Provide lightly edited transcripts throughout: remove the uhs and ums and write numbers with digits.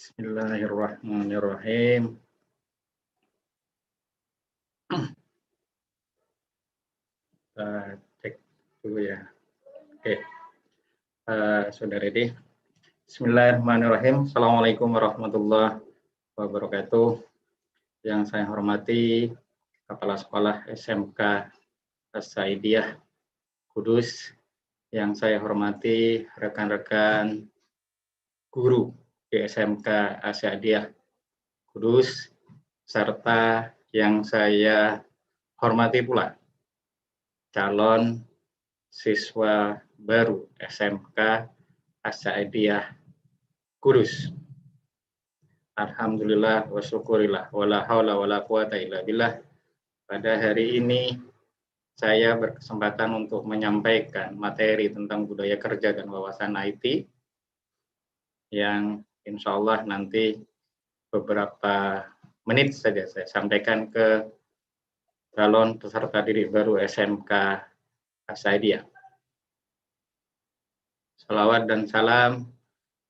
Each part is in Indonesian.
Bismillahirrahmanirrahim. Kita cek dulu ya. Oke, sudah ready. Bismillahirrahmanirrahim. Assalamualaikum warahmatullahi wabarakatuh. Yang saya hormati Kepala Sekolah SMK As-Saidiyah Kudus. Yang saya hormati rekan-rekan guru di SMK As-Saidiyah Kudus, serta yang saya hormati pula calon siswa baru SMK As-Saidiyah Kudus. Alhamdulillah wa syukurillah wala haula wala quwata illa billah. Pada hari ini saya berkesempatan untuk menyampaikan materi tentang budaya kerja dan wawasan IT yang insya Allah nanti beberapa menit saja saya sampaikan ke calon peserta didik baru SMK As-Saidiyah. Salawat dan salam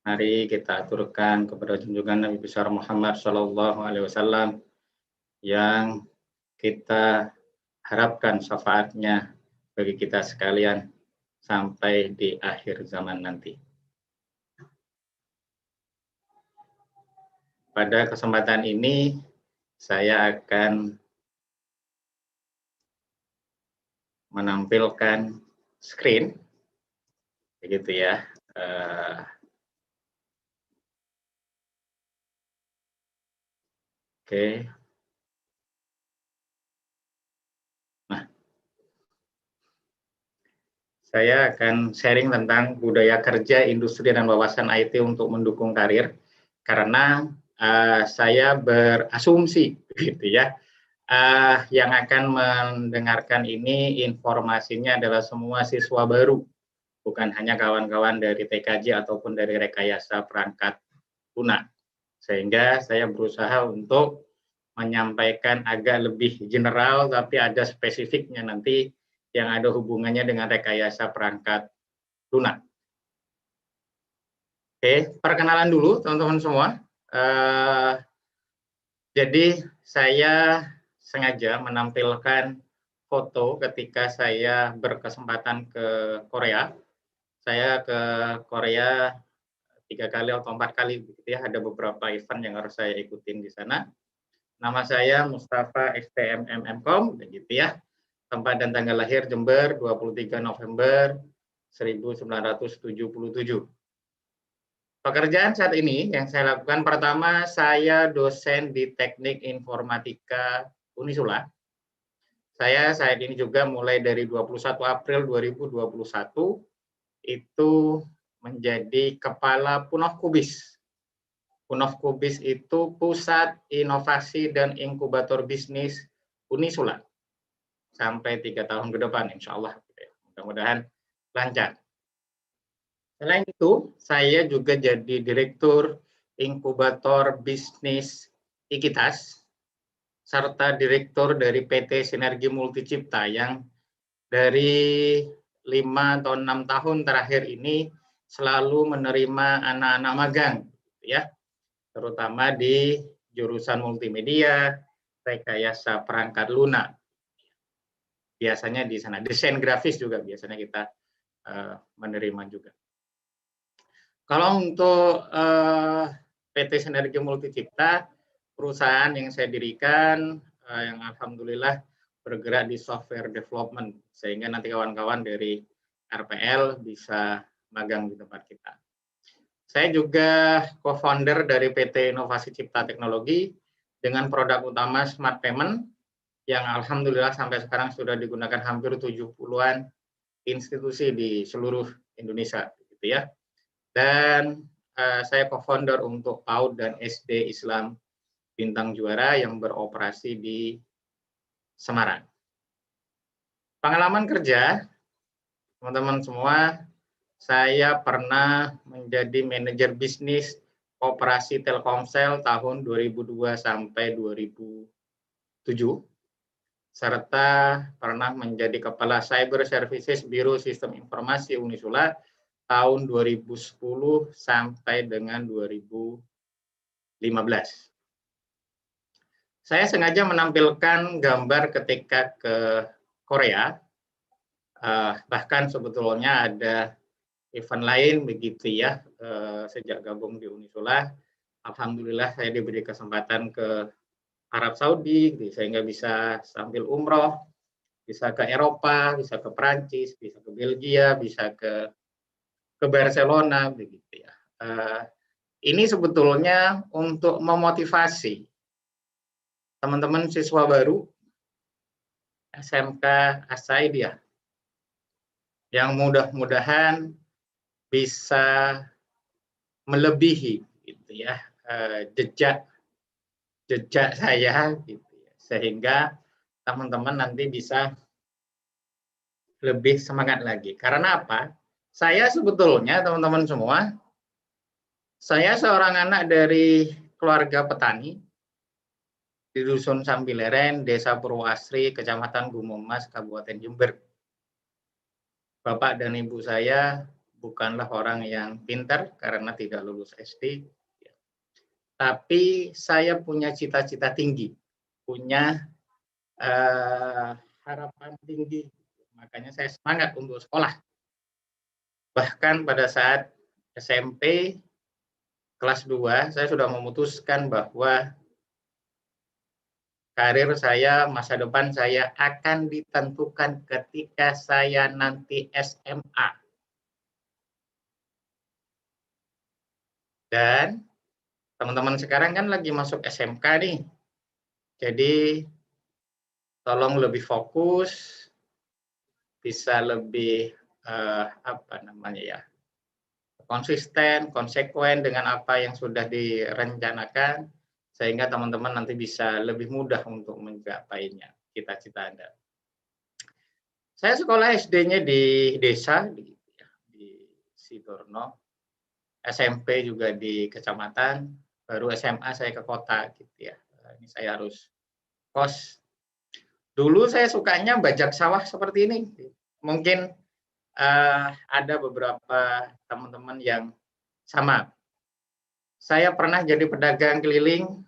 mari kita aturkan kepada junjungan Nabi besar Muhammad SAW yang kita harapkan syafaatnya bagi kita sekalian sampai di akhir zaman nanti. Pada kesempatan ini saya akan menampilkan screen, begitu ya. Oke. Nah, saya akan sharing tentang budaya kerja, industri, dan wawasan IT untuk mendukung karir, karena saya berasumsi, gitu ya. Yang akan mendengarkan ini informasinya adalah semua siswa baru, bukan hanya kawan-kawan dari TKJ ataupun dari rekayasa perangkat lunak. Sehingga saya berusaha untuk menyampaikan agak lebih general, tapi ada spesifiknya nanti yang ada hubungannya dengan rekayasa perangkat lunak. Oke, perkenalan dulu teman-teman semua. Jadi saya sengaja menampilkan foto ketika saya berkesempatan ke Korea. Saya ke Korea 3 kali atau 4 kali, begitu ya. Ada beberapa event yang harus saya ikutin di sana. Nama saya Mustafa STMMMkom, begitu ya. Tempat dan tanggal lahir Jember 23 November 1977. Pekerjaan saat ini yang saya lakukan, pertama saya dosen di Teknik Informatika Unisula. Saya saat ini juga mulai dari 21 April 2021 itu menjadi kepala Punovkubis. Punovkubis itu Pusat Inovasi dan Inkubator Bisnis Unisula. Sampai 3 tahun ke depan, insya Allah. Mudah-mudahan lancar. Selain itu, saya juga jadi Direktur Inkubator Bisnis Ikitas, serta Direktur dari PT Sinergi Multicipta yang dari 5 atau 6 tahun terakhir ini selalu menerima anak-anak magang, ya, terutama di jurusan multimedia, rekayasa perangkat lunak. Biasanya di sana, desain grafis juga biasanya kita menerima juga. Kalau untuk PT Sinergi Multicipta, perusahaan yang saya dirikan, yang alhamdulillah bergerak di software development, sehingga nanti kawan-kawan dari RPL bisa magang di tempat kita. Saya juga co-founder dari PT Inovasi Cipta Teknologi dengan produk utama Smart Payment, yang alhamdulillah sampai sekarang sudah digunakan hampir 70-an institusi di seluruh Indonesia, gitu ya. Dan saya co-founder untuk PAUD dan SD Islam Bintang Juara yang beroperasi di Semarang. Pengalaman kerja, teman-teman semua, saya pernah menjadi manajer bisnis operasi Telkomsel tahun 2002 sampai 2007, serta pernah menjadi kepala Cyber Services Biro Sistem Informasi Unisula tahun 2010 sampai dengan 2013. Saya sengaja menampilkan gambar ketika ke Korea, bahkan sebetulnya ada event lain begitu ya, sejak gabung di Unisula. Alhamdulillah saya diberi kesempatan ke Arab Saudi, sehingga bisa sambil umroh, bisa ke Eropa, bisa ke Perancis, bisa ke Belgia, bisa ke Barcelona, begitu ya. Ini sebetulnya untuk memotivasi teman-teman siswa baru SMK As-Saidiyah yang mudah-mudahan bisa melebihi gitu ya, jejak saya gitu ya, sehingga teman-teman nanti bisa lebih semangat lagi. Karena apa? Saya sebetulnya teman-teman semua, saya seorang anak dari keluarga petani di Dusun Sambileren, Desa Purwoasri, Kecamatan Gumumas, Kabupaten Jember. Bapak dan ibu saya bukanlah orang yang pintar karena tidak lulus SD, tapi saya punya cita-cita tinggi, punya harapan tinggi, makanya saya semangat untuk sekolah. Bahkan pada saat SMP kelas 2, saya sudah memutuskan bahwa karir saya, masa depan saya akan ditentukan ketika saya nanti SMA. Dan teman-teman sekarang kan lagi masuk SMK nih. Jadi tolong lebih fokus, bisa lebih konsisten, konsekuen dengan apa yang sudah direncanakan, sehingga teman-teman nanti bisa lebih mudah untuk mencapainya, cita-cita Anda. Saya sekolah SD-nya di desa, di Sidorno, SMP juga di kecamatan, baru SMA saya ke kota gitu ya. Ini saya harus kos. Dulu saya sukanya bajak sawah seperti ini. Mungkin ada beberapa teman-teman yang sama. Saya pernah jadi pedagang keliling.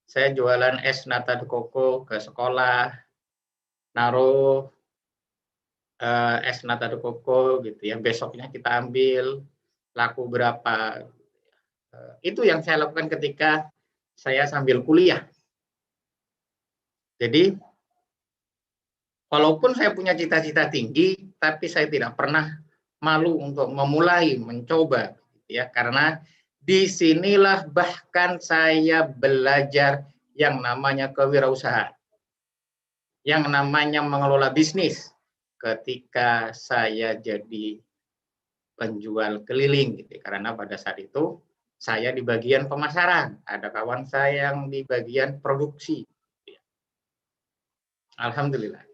Saya jualan es nata de coco ke sekolah, naruh es nata de coco gitu ya. Besoknya kita ambil, laku berapa. Itu yang saya lakukan ketika saya sambil kuliah. Jadi walaupun saya punya cita-cita tinggi, tapi saya tidak pernah malu untuk memulai, mencoba, ya, karena disinilah bahkan saya belajar yang namanya kewirausahaan, yang namanya mengelola bisnis. Ketika saya jadi penjual keliling, gitu, karena pada saat itu saya di bagian pemasaran, ada kawan saya yang di bagian produksi. Alhamdulillah.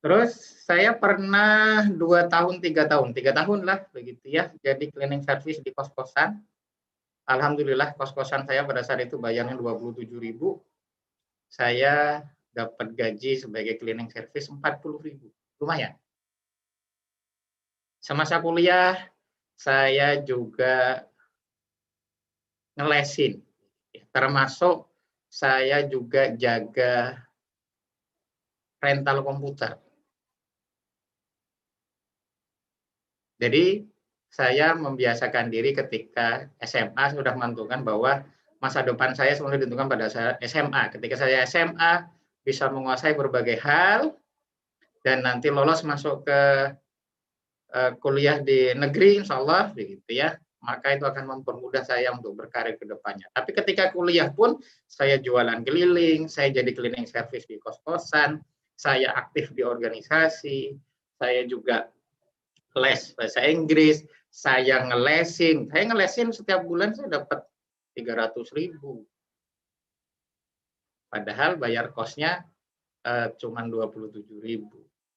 Terus saya pernah 2 tahun, 3 tahun lah begitu ya, jadi cleaning service di kos-kosan. Alhamdulillah kos-kosan saya pada saat itu bayarnya 27.000. Saya dapat gaji sebagai cleaning service 40.000. Lumayan. Semasa kuliah saya juga ngelesin. Termasuk saya juga jaga rental komputer. Jadi saya membiasakan diri ketika SMA sudah menentukan bahwa masa depan saya sebenarnya ditentukan pada saat SMA. Ketika saya SMA bisa menguasai berbagai hal dan nanti lolos masuk ke kuliah di negeri, insya Allah begitu ya. Maka itu akan mempermudah saya untuk berkarir ke depannya. Tapi ketika kuliah pun saya jualan keliling, saya jadi cleaning service di kos-kosan, saya aktif di organisasi, saya juga les bahasa Inggris, saya ngelesin setiap bulan saya dapat 300.000. Padahal bayar kosnya cuma 27.000.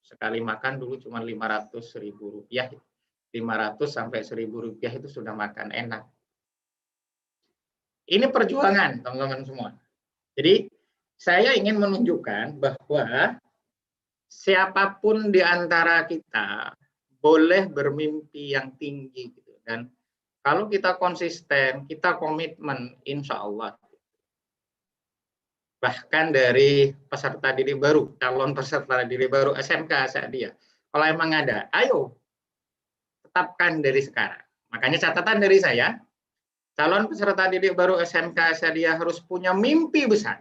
Sekali makan dulu cuma 500.000 rupiah. 500 sampai 1.000 rupiah itu sudah makan enak. Ini perjuangan teman-teman semua. Jadi saya ingin menunjukkan bahwa siapapun di antara kita boleh bermimpi yang tinggi gitu. Dan Kalau kita konsisten, kita komitmen, insya Allah. Bahkan dari peserta didik baru, calon peserta didik baru SMK Asadiah. Kalau emang ada, ayo tetapkan dari sekarang. Makanya catatan dari saya, calon peserta didik baru SMK Asadiah harus punya mimpi besar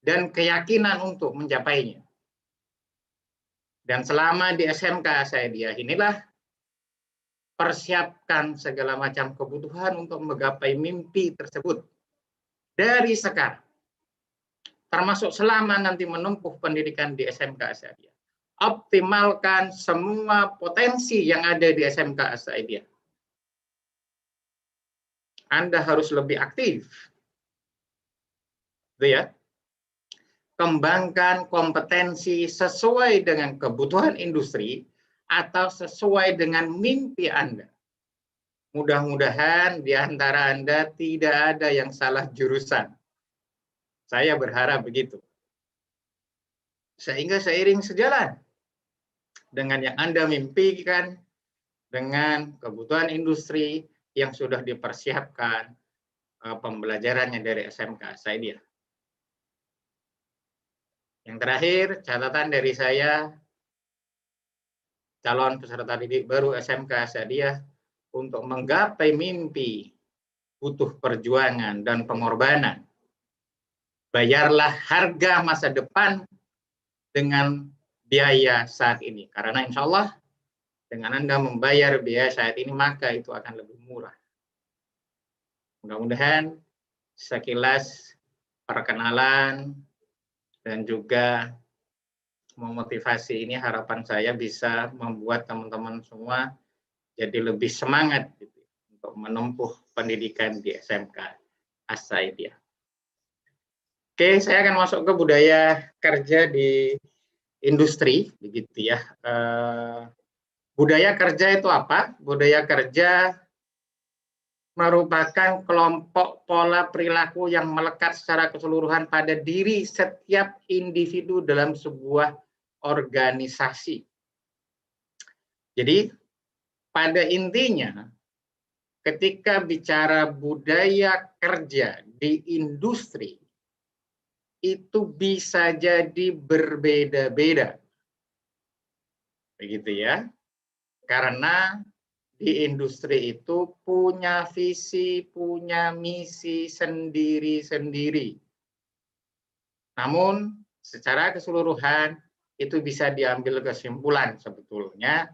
dan keyakinan untuk mencapainya. Dan selama di SMK Asadiah inilah persiapkan segala macam kebutuhan untuk menggapai mimpi tersebut dari sekarang. Termasuk selama nanti menempuh pendidikan di SMK Asadiah. Optimalkan semua potensi yang ada di SMK Asadiah. Anda harus lebih aktif. Gitu ya. Kembangkan kompetensi sesuai dengan kebutuhan industri atau sesuai dengan mimpi Anda. Mudah-mudahan di antara Anda tidak ada yang salah jurusan. Saya berharap begitu. Sehingga seiring sejalan dengan yang Anda mimpikan, dengan kebutuhan industri yang sudah dipersiapkan pembelajarannya dari SMK Asadiah. Yang terakhir, catatan dari saya, calon peserta didik baru SMK Asadiah untuk menggapai mimpi butuh perjuangan dan pengorbanan. Bayarlah harga masa depan dengan biaya saat ini. Karena insya Allah dengan Anda membayar biaya saat ini, maka itu akan lebih murah. Mudah-mudahan sekilas perkenalan dan juga memotivasi ini, harapan saya bisa membuat teman-teman semua jadi lebih semangat gitu, untuk menempuh pendidikan di SMK Asadiah. Oke, saya akan masuk ke budaya kerja di industri, begitu ya. Budaya kerja itu apa? Budaya kerja merupakan kelompok pola perilaku yang melekat secara keseluruhan pada diri setiap individu dalam sebuah organisasi. Jadi, pada intinya, ketika bicara budaya kerja di industri, itu bisa jadi berbeda-beda. Begitu ya. Karena di industri itu punya visi, punya misi sendiri-sendiri. Namun, secara keseluruhan itu bisa diambil kesimpulan sebetulnya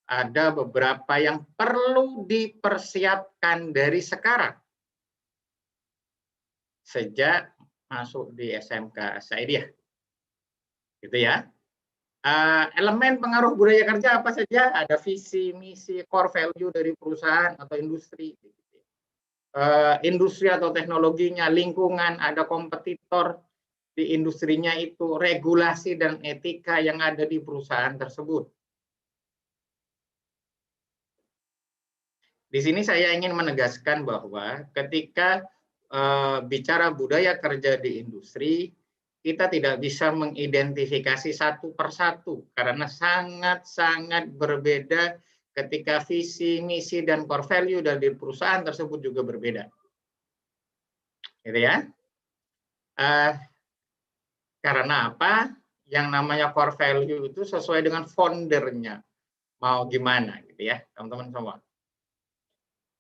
ada beberapa yang perlu dipersiapkan dari sekarang. Sejak masuk di SMK Asadiah. Gitu ya. Elemen pengaruh budaya kerja apa saja? Ada visi, misi, core value dari perusahaan atau industri. Industri atau teknologinya, lingkungan, ada kompetitor di industrinya itu, regulasi dan etika yang ada di perusahaan tersebut. Di sini saya ingin menegaskan bahwa ketika bicara budaya kerja di industri, kita tidak bisa mengidentifikasi satu persatu karena sangat-sangat berbeda ketika visi, misi, dan core value dari perusahaan tersebut juga berbeda. Gitu ya. Karena apa? Yang namanya core value itu sesuai dengan foundernya. Mau gimana gitu ya, teman-teman semua.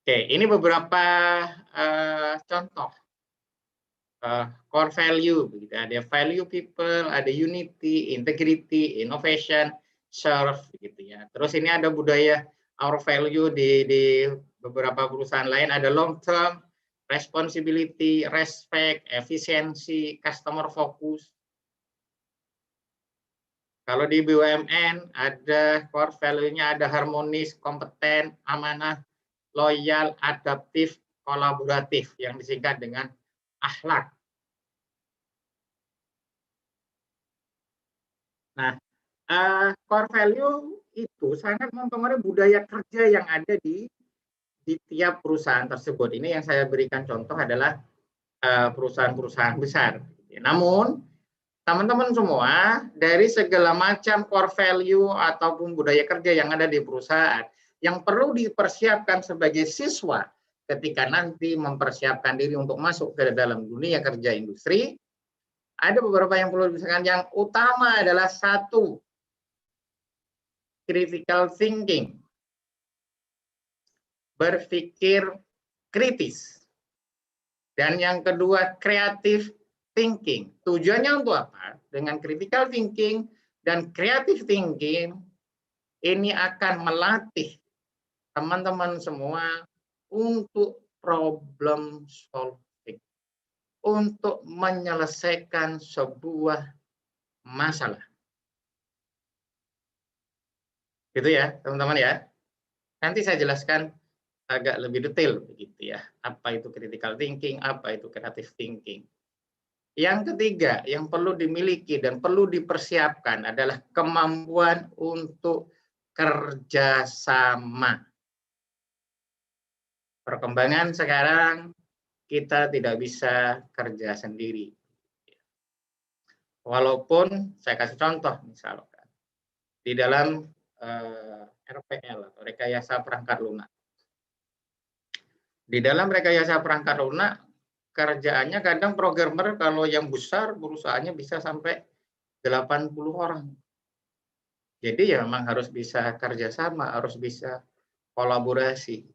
Oke, ini beberapa contoh. Core value, begitu. Ada value people, ada unity, integrity, innovation, serve, gitu ya. Terus ini ada budaya our value di beberapa perusahaan lain, ada long term, responsibility, respect, efisiensi, customer focus. Kalau di BUMN ada core value-nya, ada harmonis, kompeten, amanah, loyal, adaptif, kolaboratif, yang disingkat dengan akhlak. Nah, core value itu sangat mempengaruhi budaya kerja yang ada di tiap perusahaan tersebut. Ini yang saya berikan contoh adalah perusahaan-perusahaan besar. Namun, teman-teman semua, dari segala macam core value ataupun budaya kerja yang ada di perusahaan, yang perlu dipersiapkan sebagai siswa ketika nanti mempersiapkan diri untuk masuk ke dalam dunia kerja industri, ada beberapa yang perlu dipersiapkan. Yang utama adalah satu, critical thinking, berpikir kritis. Dan yang kedua, creative thinking. Tujuannya untuk apa? Dengan critical thinking dan creative thinking, ini akan melatih teman-teman semua untuk problem solving, untuk menyelesaikan sebuah masalah. Gitu ya, teman-teman ya. Nanti saya jelaskan agak lebih detail begitu ya. Apa itu critical thinking, apa itu creative thinking. Yang ketiga, yang perlu dimiliki dan perlu dipersiapkan adalah kemampuan untuk kerjasama. Perkembangan sekarang kita tidak bisa kerja sendiri. Walaupun saya kasih contoh misalkan di dalam RPL atau rekayasa perangkat lunak. Di dalam rekayasa perangkat lunak kerjaannya kadang programmer kalau yang besar perusahaannya bisa sampai 80 orang. Jadi ya memang harus bisa kerjasama, harus bisa kolaborasi.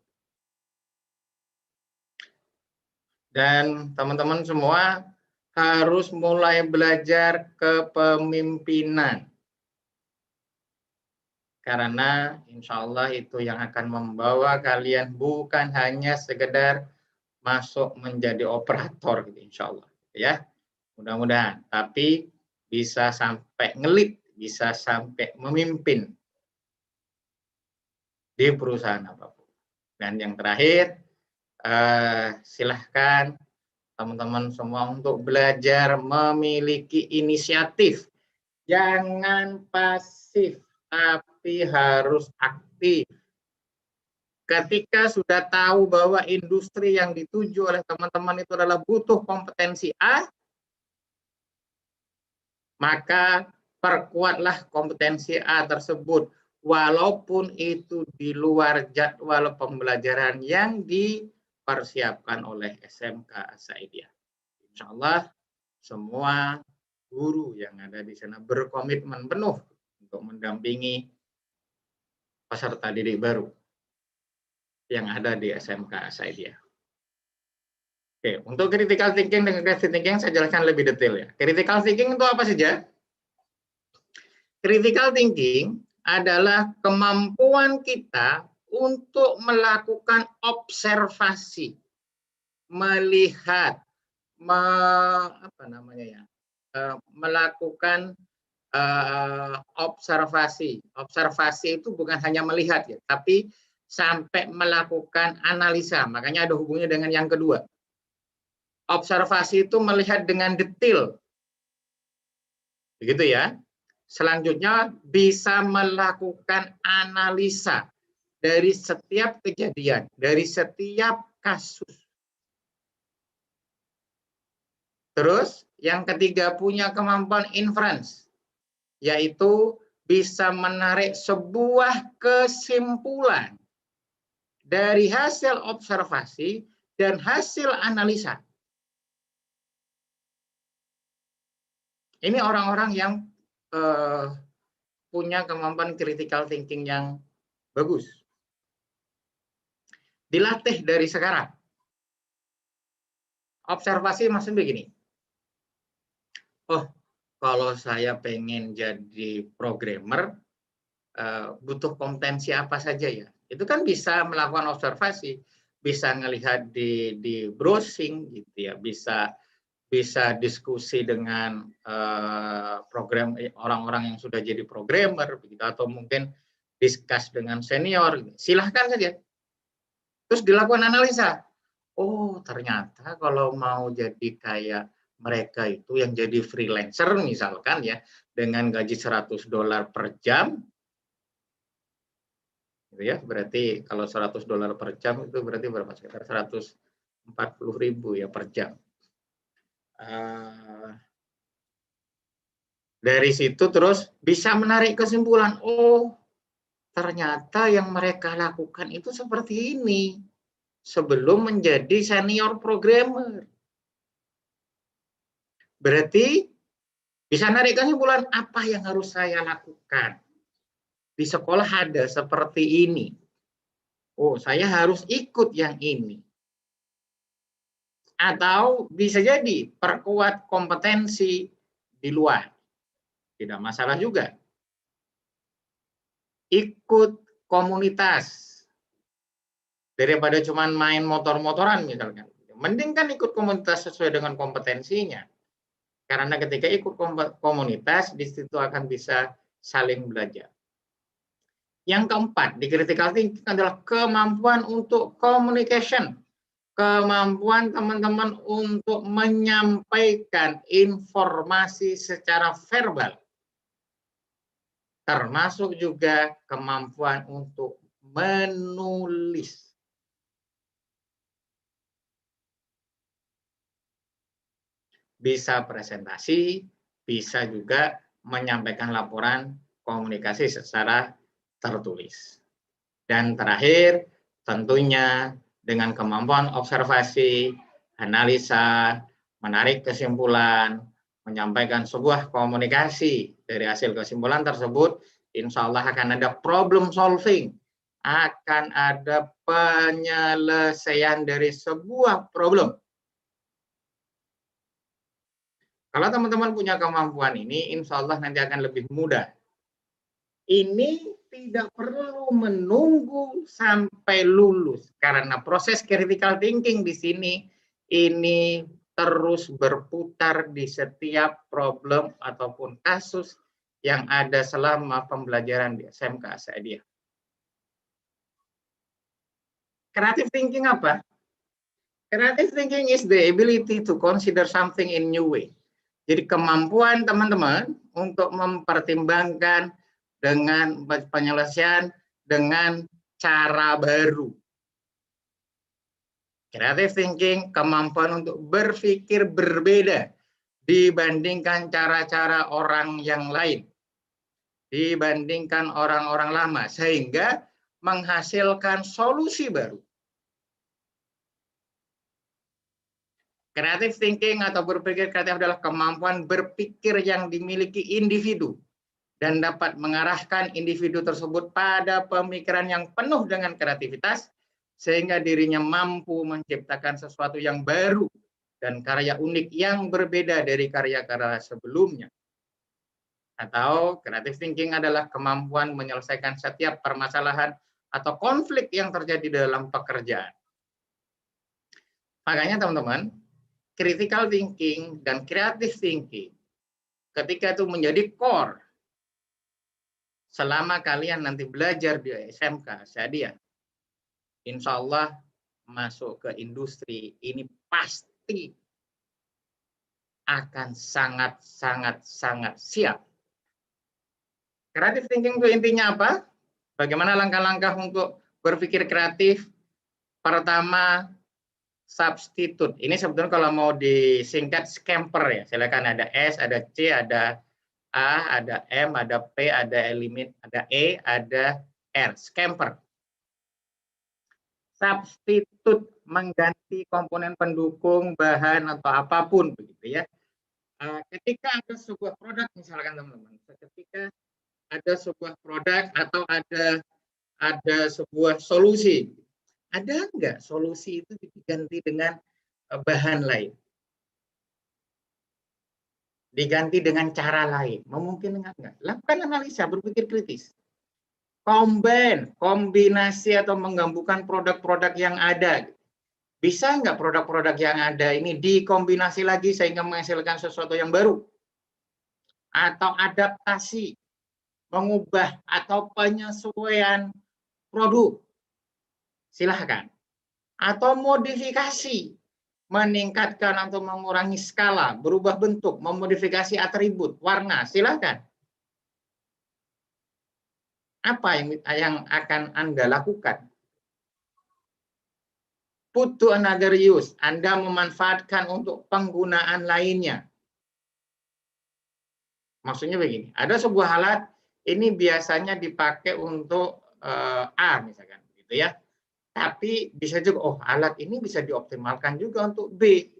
Dan teman-teman semua harus mulai belajar kepemimpinan. Karena insya Allah itu yang akan membawa kalian bukan hanya sekedar masuk menjadi operator, gitu, insya Allah. Ya, mudah-mudahan. Tapi bisa sampai ngelit, bisa sampai memimpin di perusahaan apapun. Dan yang terakhir, silahkan teman-teman semua untuk belajar memiliki inisiatif. Jangan pasif, tapi harus aktif. Ketika sudah tahu bahwa industri yang dituju oleh teman-teman itu adalah butuh kompetensi A, maka perkuatlah kompetensi A tersebut, walaupun itu di luar jadwal pembelajaran yang dipersiapkan oleh SMK As-Saidiyah. Insya Allah semua guru yang ada di sana berkomitmen penuh untuk mendampingi peserta didik baru yang ada di SMK As-Saidiyah. Oke, untuk critical thinking dan creative thinking saya jelaskan lebih detail ya. Critical thinking itu apa saja? Critical thinking adalah kemampuan kita untuk melakukan observasi, melihat, melakukan observasi. Observasi itu bukan hanya melihat ya, tapi sampai melakukan analisa. Makanya ada hubungannya dengan yang kedua. Observasi itu melihat dengan detail. Begitu ya. Selanjutnya bisa melakukan analisa dari setiap kejadian, dari setiap kasus. Terus yang ketiga punya kemampuan inference, yaitu bisa menarik sebuah kesimpulan dari hasil observasi dan hasil analisa. Ini orang-orang yang punya kemampuan critical thinking yang bagus. Dilatih dari sekarang. Observasi maksudnya begini. Oh, kalau saya pengen jadi programmer, butuh kompetensi apa saja ya? Itu kan bisa melakukan observasi, bisa ngelihat di browsing gitu ya, bisa diskusi dengan program orang-orang yang sudah jadi programmer begitu, atau mungkin discuss dengan senior, silahkan saja. Terus dilakukan analisa. Oh, ternyata kalau mau jadi kayak mereka itu yang jadi freelancer misalkan ya, dengan gaji $100 per jam, gitu ya, berarti kalau $100 per jam itu berarti berapa? Sekitar 140.000 ya per jam. Dari situ terus bisa menarik kesimpulan, oh ternyata yang mereka lakukan itu seperti ini sebelum menjadi senior programmer. Berarti bisa narik kesimpulan apa yang harus saya lakukan. Di sekolah ada seperti ini. Oh, saya harus ikut yang ini. Atau bisa jadi perkuat kompetensi di luar. Tidak masalah juga. Ikut komunitas. Daripada cuma main motor-motoran misalkan. Mending kan ikut komunitas sesuai dengan kompetensinya. Karena ketika ikut komunitas, di situ akan bisa saling belajar. Yang keempat, di critical thinking adalah kemampuan untuk communication. Kemampuan teman-teman untuk menyampaikan informasi secara verbal. Termasuk juga kemampuan untuk menulis. Bisa presentasi, bisa juga menyampaikan laporan komunikasi secara tertulis. Dan terakhir, tentunya dengan kemampuan observasi, analisa, menarik kesimpulan, menyampaikan sebuah komunikasi dari hasil kesimpulan tersebut, insya Allah akan ada problem solving, akan ada penyelesaian dari sebuah problem. Kalau teman-teman punya kemampuan ini, insya Allah nanti akan lebih mudah. Ini tidak perlu menunggu sampai lulus karena proses critical thinking di sini ini terus berputar di setiap problem ataupun kasus yang ada selama pembelajaran di SMK Asadiah. Creative thinking apa? Creative thinking is the ability to consider something in new way. Jadi kemampuan teman-teman untuk mempertimbangkan dengan penyelesaian dengan cara baru. Creative thinking, kemampuan untuk berpikir berbeda dibandingkan cara-cara orang yang lain, dibandingkan orang-orang lama, sehingga menghasilkan solusi baru. Creative thinking atau berpikir kreatif adalah kemampuan berpikir yang dimiliki individu dan dapat mengarahkan individu tersebut pada pemikiran yang penuh dengan kreativitas, sehingga dirinya mampu menciptakan sesuatu yang baru dan karya unik yang berbeda dari karya-karya sebelumnya. Atau creative thinking adalah kemampuan menyelesaikan setiap permasalahan atau konflik yang terjadi dalam pekerjaan. Makanya teman-teman, critical thinking dan creative thinking ketika itu menjadi core selama kalian nanti belajar di SMK Asadiah, insya Allah masuk ke industri ini pasti akan sangat siap. Creative thinking itu intinya apa? Bagaimana langkah-langkah untuk berpikir kreatif? Pertama, substitute. Ini sebetulnya kalau mau disingkat scamper ya. Silakan ada S, ada C, ada A, ada M, ada P, ada eliminate, ada E, ada R. Scamper. Substitute, mengganti komponen pendukung, bahan atau apapun begitu ya. Ketika ada sebuah produk misalkan teman-teman, ketika ada sebuah produk atau ada sebuah solusi, ada enggak solusi itu diganti dengan bahan lain? Diganti dengan cara lain, memungkinkan enggak? Lakukan analisa, berpikir kritis. Combine, kombinasi atau menggabungkan produk-produk yang ada. Bisa enggak produk-produk yang ada ini dikombinasi lagi sehingga menghasilkan sesuatu yang baru? Atau adaptasi, mengubah atau penyesuaian produk? Silahkan. Atau modifikasi, meningkatkan atau mengurangi skala, berubah bentuk, memodifikasi atribut, warna, silakan. Apa yang akan Anda lakukan? Put to another use, Anda memanfaatkan untuk penggunaan lainnya. Maksudnya begini, ada sebuah alat ini biasanya dipakai untuk A misalkan, gitu ya. Tapi bisa juga, oh alat ini bisa dioptimalkan juga untuk B.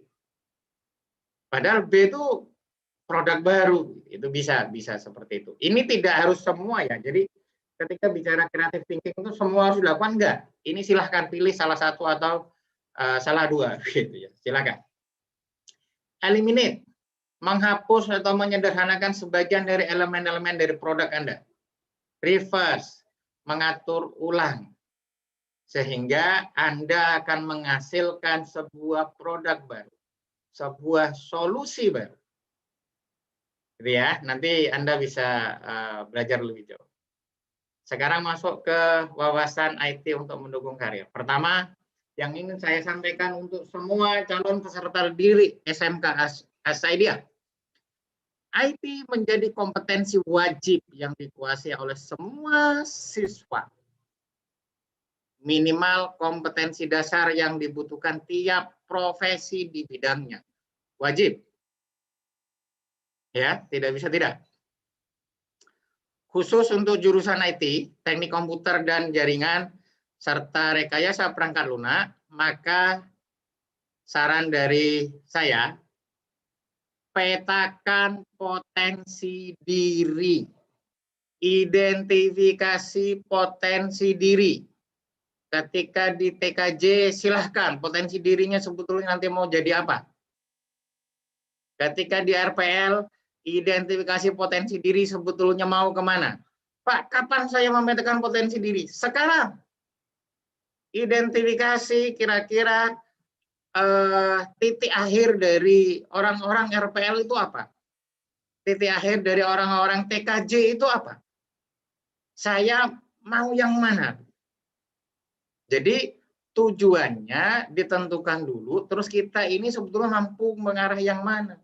Padahal B itu produk baru, itu bisa seperti itu. Ini tidak harus semua ya. Jadi ketika bicara creative thinking itu semua harus dilakukan, enggak. Ini silahkan pilih salah satu atau salah dua, gitu ya. Silakan. Eliminate, menghapus atau menyederhanakan sebagian dari elemen-elemen dari produk Anda. Reverse, mengatur ulang, sehingga Anda akan menghasilkan sebuah produk baru, sebuah solusi baru. Gitu ya, nanti Anda bisa belajar lebih jauh. Sekarang masuk ke wawasan IT untuk mendukung karir. Pertama, yang ingin saya sampaikan untuk semua calon peserta didik SMK As-Saidiyah. IT menjadi kompetensi wajib yang dikuasai oleh semua siswa. Minimal kompetensi dasar yang dibutuhkan tiap profesi di bidangnya. Wajib. Ya, tidak bisa tidak. Khusus untuk jurusan IT, teknik komputer dan jaringan, serta rekayasa perangkat lunak, maka saran dari saya, petakan potensi diri. Identifikasi potensi diri. Ketika di TKJ, silahkan potensi dirinya sebetulnya nanti mau jadi apa. Ketika di RPL, identifikasi potensi diri sebetulnya mau kemana. Pak, kapan saya memetakan potensi diri? Sekarang. Identifikasi kira-kira titik akhir dari orang-orang RPL itu apa? Titik akhir dari orang-orang TKJ itu apa? Saya mau yang mana? Jadi tujuannya ditentukan dulu, terus kita ini sebetulnya mampu mengarah yang mana.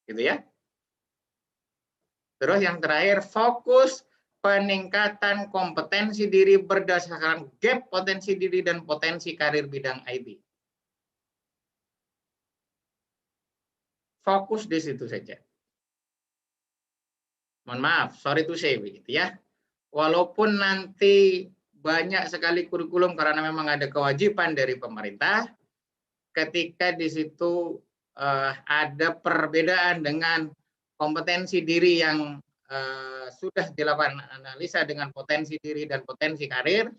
Gitu ya. Terus yang terakhir, fokus peningkatan kompetensi diri berdasarkan gap potensi diri dan potensi karir bidang IT. Fokus di situ saja. Mohon maaf, sorry to say begitu ya. Walaupun nanti banyak sekali kurikulum karena memang ada kewajiban dari pemerintah, ketika di situ ada perbedaan dengan kompetensi diri yang sudah dilakukan analisa dengan potensi diri dan potensi karir,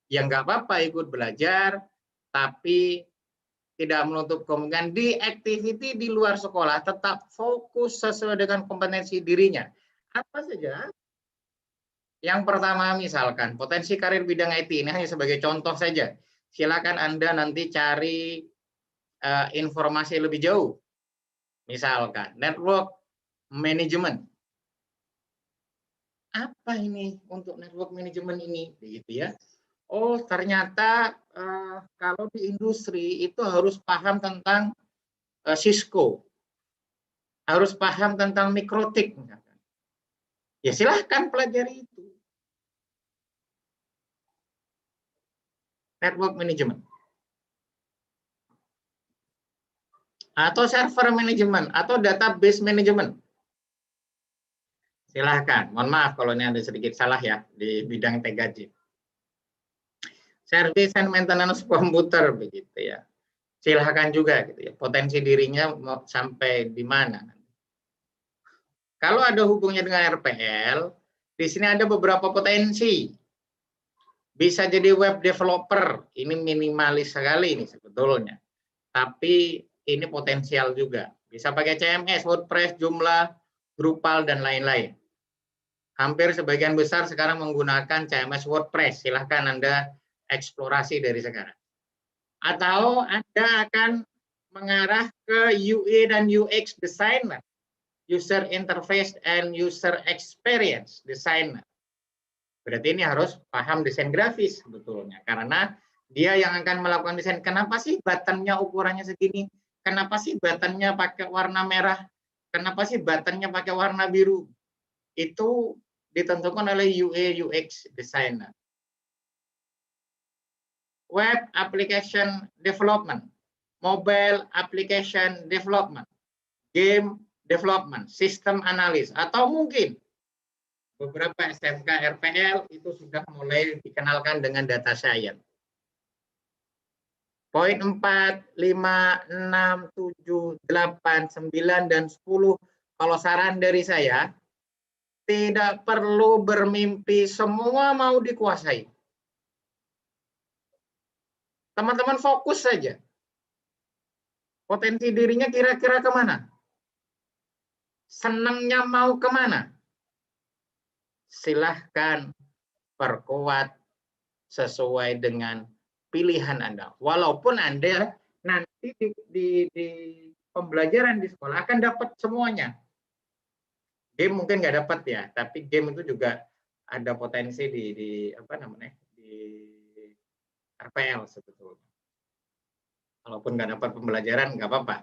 yang nggak apa-apa ikut belajar, tapi tidak menutup kemungkinan di activity di luar sekolah tetap fokus sesuai dengan kompetensi dirinya. Apa saja? Yang pertama misalkan potensi karir bidang IT ini hanya sebagai contoh saja. Silakan Anda nanti cari informasi lebih jauh. Misalkan network management. Apa ini untuk network management ini? Begitu ya. Oh, ternyata kalau di industri itu harus paham tentang Cisco. Harus paham tentang Mikrotik. Ya silahkan pelajari itu. Network management. Atau server management, atau database management. Silahkan. Mohon maaf kalau ini ada sedikit salah ya di bidang TKJ. Service and maintenance komputer begitu ya. Silahkan juga gitu ya. Potensi dirinya mau sampai di mana. Kalau ada hubungnya dengan RPL, di sini ada beberapa potensi. Bisa jadi web developer, ini minimalis sekali ini sebetulnya. Tapi ini potensial juga. Bisa pakai CMS, WordPress, Joomla, Drupal, dan lain-lain. Hampir sebagian besar sekarang menggunakan CMS WordPress. Silahkan Anda eksplorasi dari sekarang. Atau Anda akan mengarah ke UI dan UX designer, user interface and user experience designer. Berarti ini harus paham desain grafis sebetulnya, karena dia yang akan melakukan desain. Kenapa sih buttonnya ukurannya segini? Kenapa sih buttonnya pakai warna merah? Kenapa sih buttonnya pakai warna biru? Itu ditentukan oleh UI UX designer. Web application development, mobile application development, game development, system analysis, atau mungkin beberapa SMK RPL itu sudah mulai dikenalkan dengan data science. Poin 4, 5, 6, 7, 8, 9, dan 10. Kalau saran dari saya, tidak perlu bermimpi semua mau dikuasai. Teman-teman fokus saja. Potensi dirinya kira-kira kemana? Senangnya mau kemana? Silahkan perkuat sesuai dengan pilihan Anda. Walaupun Anda nanti di pembelajaran di sekolah akan dapat semuanya. Game mungkin nggak dapat ya, tapi game itu juga ada potensi di apa namanya di RPL sebetulnya. Walaupun nggak dapat pembelajaran nggak apa-apa.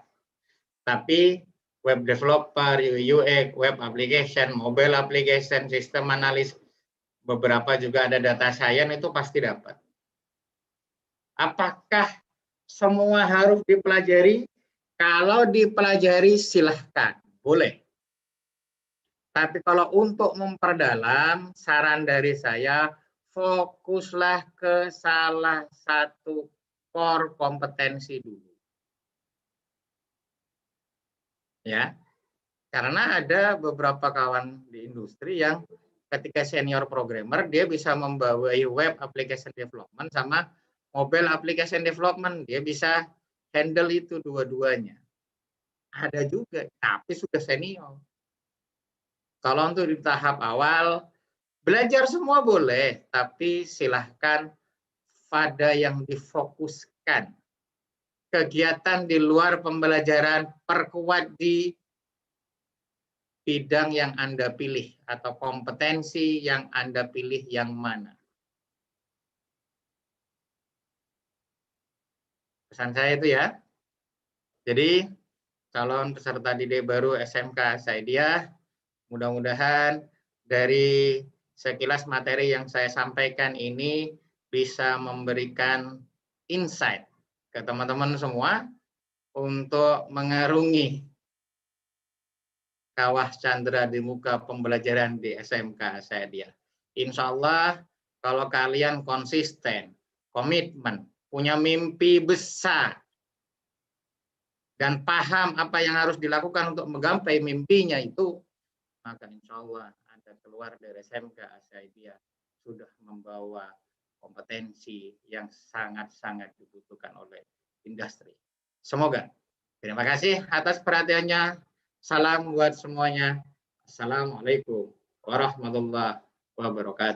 Tapi web developer, UX, web application, mobile application, sistem analis, beberapa juga ada data science itu pasti dapat. Apakah semua harus dipelajari? Kalau dipelajari silahkan, boleh. Tapi kalau untuk memperdalam, saran dari saya, fokuslah ke salah satu core kompetensi dulu. Ya, karena ada beberapa kawan di industri yang ketika senior programmer, dia bisa membawa web application development sama mobile application development. Dia bisa handle itu dua-duanya. Ada juga, tapi sudah senior. Kalau untuk di tahap awal, belajar semua boleh, tapi silahkan pada yang difokuskan. Kegiatan di luar pembelajaran perkuat di bidang yang Anda pilih atau kompetensi yang Anda pilih yang mana. Pesan saya itu ya. Jadi calon peserta didik baru SMK Saidiyah, mudah-mudahan dari sekilas materi yang saya sampaikan ini bisa memberikan insight ke teman-teman semua untuk mengarungi kawah candra di muka pembelajaran di SMK Saidiyah. Insya Allah kalau kalian konsisten, komitmen, punya mimpi besar, dan paham apa yang harus dilakukan untuk menggapai mimpinya itu, maka insya Allah Anda keluar dari SMK Saidiyah sudah membawa kompetensi yang sangat-sangat dibutuhkan oleh industri. Semoga. Terima kasih atas perhatiannya. Salam buat semuanya. Assalamualaikum warahmatullahi wabarakatuh.